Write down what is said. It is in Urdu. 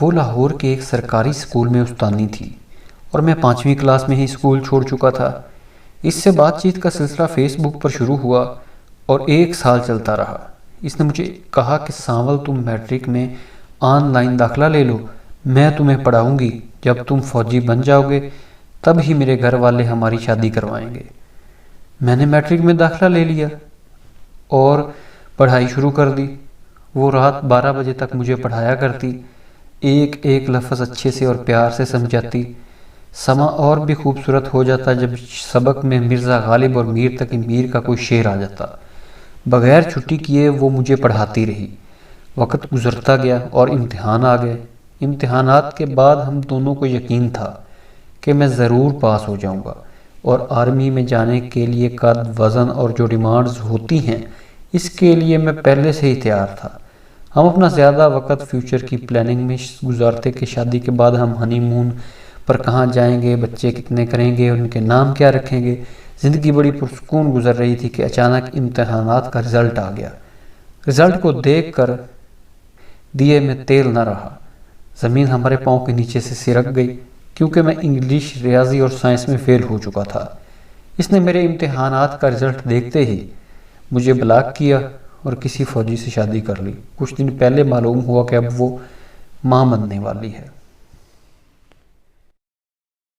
وہ لاہور کے ایک سرکاری اسکول میں استانی تھی اور میں 5ویں کلاس میں ہی اسکول چھوڑ چکا تھا۔ اس سے بات چیت کا سلسلہ فیس بک پر شروع ہوا اور 1 سال چلتا رہا۔ اس نے مجھے کہا کہ سانول تم میٹرک میں آن لائن داخلہ لے لو، میں تمہیں پڑھاؤں گی، جب تم فوجی بن جاؤ گے تب ہی میرے گھر والے ہماری شادی کروائیں گے۔ میں نے میٹرک میں داخلہ لے لیا اور پڑھائی شروع کر دی۔ وہ رات 12 بجے تک مجھے پڑھایا کرتی، ایک ایک لفظ اچھے سے اور پیار سے سمجھاتی۔ سما اور بھی خوبصورت ہو جاتا جب سبق میں مرزا غالب اور میر تقی میر کا کوئی شعر آ جاتا۔ بغیر چھٹی کیے وہ مجھے پڑھاتی رہی۔ وقت گزرتا گیا اور امتحان آ گئے۔ امتحانات کے بعد ہم دونوں کو یقین تھا کہ میں ضرور پاس ہو جاؤں گا اور آرمی میں جانے کے لیے قد، وزن اور جو ڈیمانڈز ہوتی ہیں اس کے لیے میں پہلے سے ہی تیار تھا۔ ہم اپنا زیادہ وقت فیوچر کی پلاننگ میں گزارتے کہ شادی کے بعد ہم ہنی مون پر کہاں جائیں گے، بچے کتنے کریں گے، ان کے نام کیا رکھیں گے۔ زندگی بڑی پرسکون گزر رہی تھی کہ اچانک امتحانات کا رزلٹ آ گیا۔ رزلٹ کو دیکھ کر دیے میں تیل نہ رہا، زمین ہمارے پاؤں کے نیچے سے سرک گئی، کیونکہ میں انگلش، ریاضی اور سائنس میں فیل ہو چکا تھا۔ اس نے میرے امتحانات کا رزلٹ دیکھتے ہی مجھے بلاک کیا اور کسی فوجی سے شادی کر لی۔ کچھ دن پہلے معلوم ہوا کہ اب وہ ماں بننے والی ہے۔